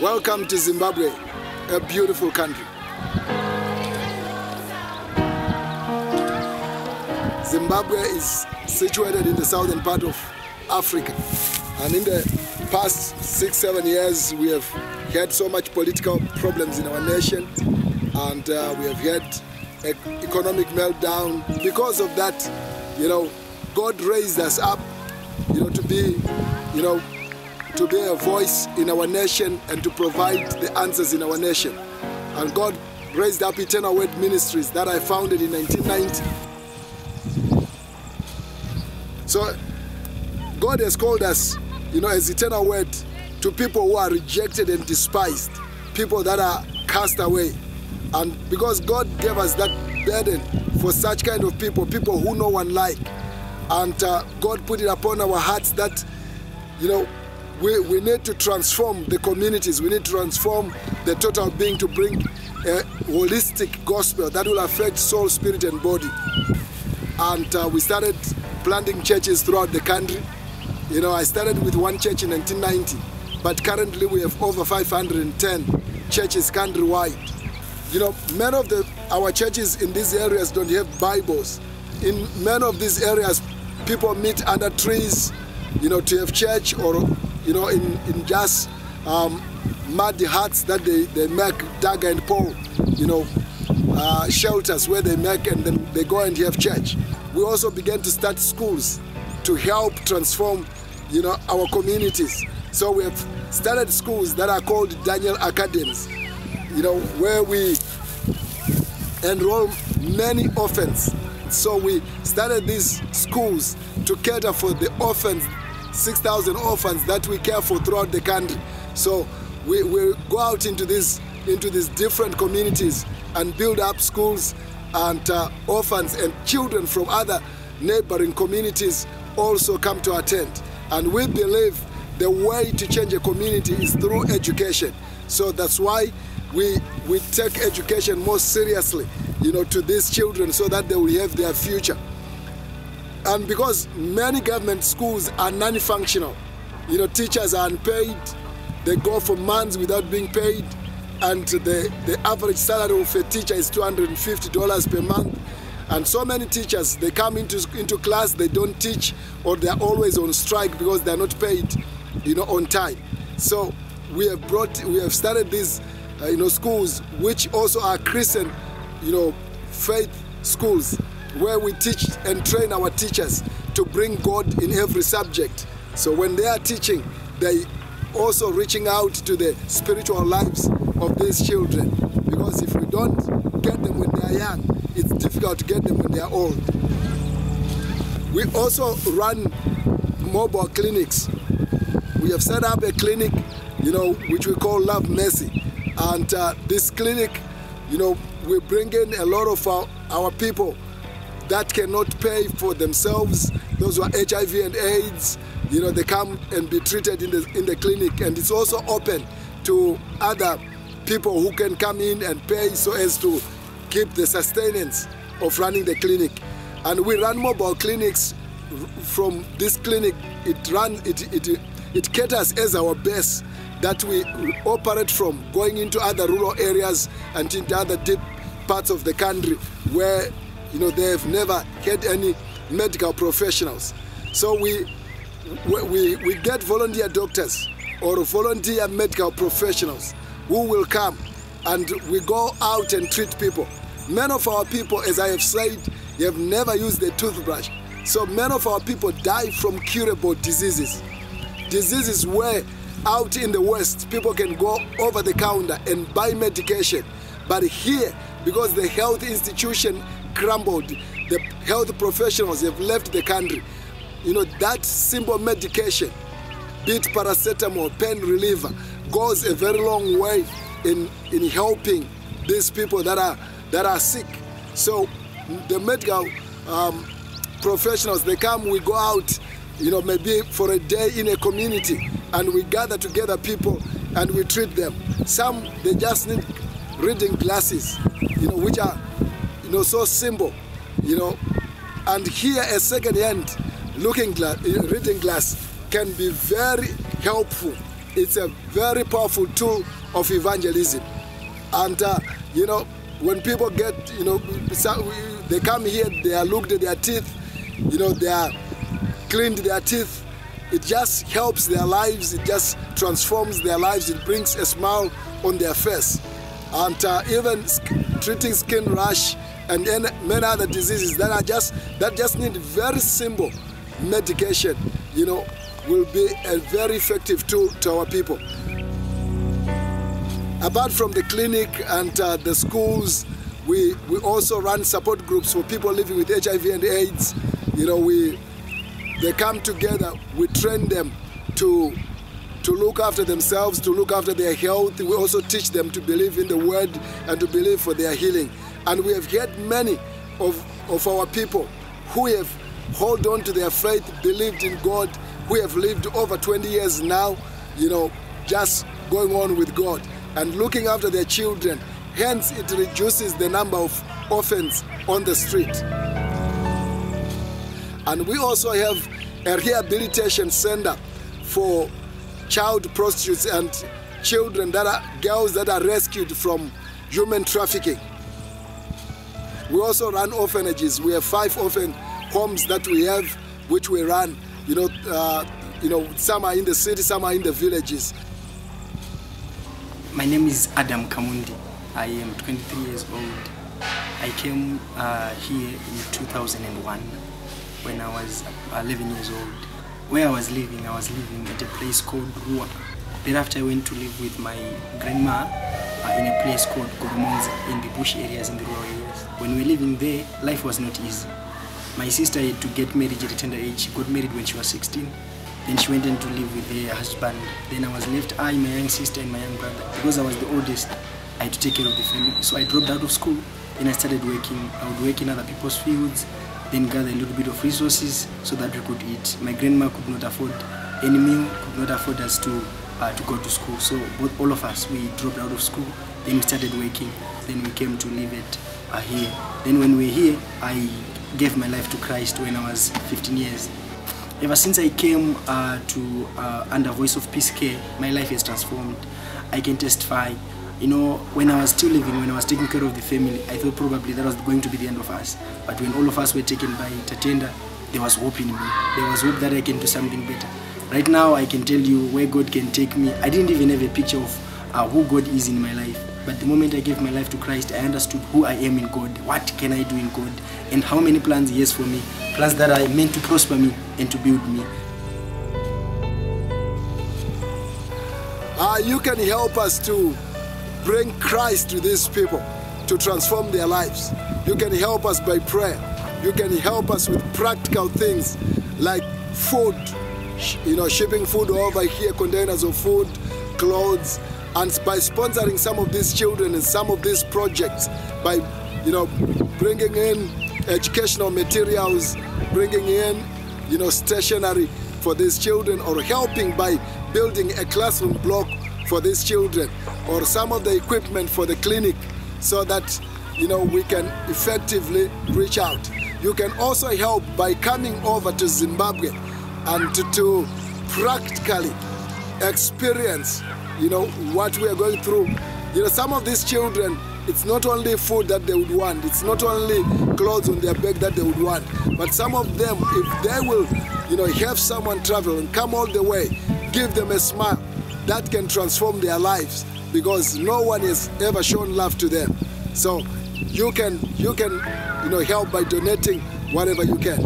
Welcome to Zimbabwe, a beautiful country. Zimbabwe is situated in the southern part of Africa, and in the past 6-7 years we have had so much political problems in our nation, and we have had an economic meltdown. Because of that, God raised us up, to be a voice in our nation and to provide the answers in our nation. And God raised up Eternal Word Ministries that I founded in 1990. So God has called us, as Eternal Word, to people who are rejected and despised, people that are cast away. And because God gave us that burden for such kind of people who no one like, and God put it upon our hearts that, we need to transform the communities. We need to transform the total being to bring a holistic gospel that will affect soul, spirit, and body. And we started planting churches throughout the country. I started with one church in 1990, but currently we have over 510 churches countrywide. Many of our churches in these areas don't have Bibles. In many of these areas, people meet under trees, to have church, or in just muddy huts that they make, dagger and pole, shelters where they make, and then they go and have church. We also began to start schools to help transform, our communities. So we have started schools that are called Daniel Academies, where we enroll many orphans. So we started these schools to cater for the orphans, 6,000 orphans that we care for throughout the country. So we go out into these different communities and build up schools, and orphans and children from other neighboring communities also come to attend. And we believe the way to change a community is through education. So that's why we take education more seriously, to these children, so that they will have their future. And because many government schools are non-functional, teachers are unpaid, they go for months without being paid, and the average salary of a teacher is $250 per month. And so many teachers, they come into class, they don't teach, or they're always on strike because they're not paid, on time. So we have started these, schools, which also are Christian, faith schools, where we teach and train our teachers to bring God in every subject. So when they are teaching, they also reaching out to the spiritual lives of these children. Because if we don't get them when they are young, it's difficult to get them when they are old. We also run mobile clinics. We have set up a clinic, which we call Love Mercy. And this clinic, we bring in a lot of our people that cannot pay for themselves. Those who are HIV and AIDS, they come and be treated in the clinic. And it's also open to other people who can come in and pay so as to keep the sustenance of running the clinic. And we run mobile clinics. From this clinic, it caters as our base that we operate from, going into other rural areas and into other deep parts of the country where they have never had any medical professionals. So we get volunteer doctors or volunteer medical professionals who will come, and we go out and treat people. Many of our people, as I have said, they have never used a toothbrush. So many of our people die from curable diseases. Diseases where out in the West, people can go over the counter and buy medication. But here, because the health institution crumbled, the health professionals have left the country, that simple medication, be it paracetamol, pain reliever, goes a very long way in helping these people that are sick. So the medical professionals, they come, we go out, maybe for a day in a community, and we gather together people and we treat them. Some, they just need reading glasses, which are, so simple, and here a second-hand reading glass can be very helpful it's a very powerful tool of evangelism. And you know, when people get, you know, they come here, they are looked at their teeth, you know, they are cleaned their teeth. It just helps their lives. It just transforms their lives. It brings a smile on their face. And even treating skin rash and many other diseases that just need very simple medication, you know, will be a very effective tool to our people. Apart from the clinic and the schools, we also run support groups for people living with HIV and AIDS. You know, they come together, we train them to look after themselves, to look after their health. We also teach them to believe in the word and to believe for their healing. And we have had many of our people who have held on to their faith, believed in God, who have lived over 20 years now, you know, just going on with God and looking after their children. Hence, it reduces the number of orphans on the street. And we also have a rehabilitation center for child prostitutes and children girls that are rescued from human trafficking. We also run orphanages. We have 5 orphan homes that we have, which we run. You know, some are in the city, some are in the villages. My name is Adam Kamundi. I am 23 years old. I came here in 2001 when I was 11 years old. Where I was living at a place called Rua. Thereafter I went to live with my grandma in a place called Gorumonza in the bush areas, in the rural areas. When we were living there, life was not easy. My sister had to get married at a tender age. She got married when she was 16. Then she went in to live with her husband. Then I was left, my young sister and my young brother. Because I was the oldest, I had to take care of the family. So I dropped out of school. Then I started working. I would work in other people's fields, then gather a little bit of resources so that we could eat. My grandma could not afford any meal, could not afford us to go to school. So all of us, we dropped out of school. Then we started working. Then we came to live here. Then when we were here, I gave my life to Christ when I was 15 years. Ever since I came under Voice of Peace Care, my life has transformed. I can testify. You know, when I was still living, when I was taking care of the family, I thought probably that was going to be the end of us. But when all of us were taken by Tatenda, there was hope in me. There was hope that I can do something better. Right now, I can tell you where God can take me. I didn't even have a picture of who God is in my life. But the moment I gave my life to Christ, I understood who I am in God. What can I do in God? And how many plans He has for me. Plans that are meant to prosper me and to build me. You can help us to bring Christ to these people, to transform their lives. You can help us by prayer. You can help us with practical things like food, you know, shipping food over here, containers of food, clothes, and by sponsoring some of these children and some of these projects, by, you know, bringing in educational materials, bringing in, you know, stationery for these children, or helping by building a classroom block for these children, or some of the equipment for the clinic, so that, you know, we can effectively reach out. You can also help by coming over to Zimbabwe and to practically experience, you know, what we are going through. You know, some of these children, it's not only food that they would want, it's not only clothes on their back that they would want, but some of them, if they will, you know, have someone travel and come all the way, give them a smile, that can transform their lives, because no one has ever shown love to them. So you can, you know, help by donating whatever you can.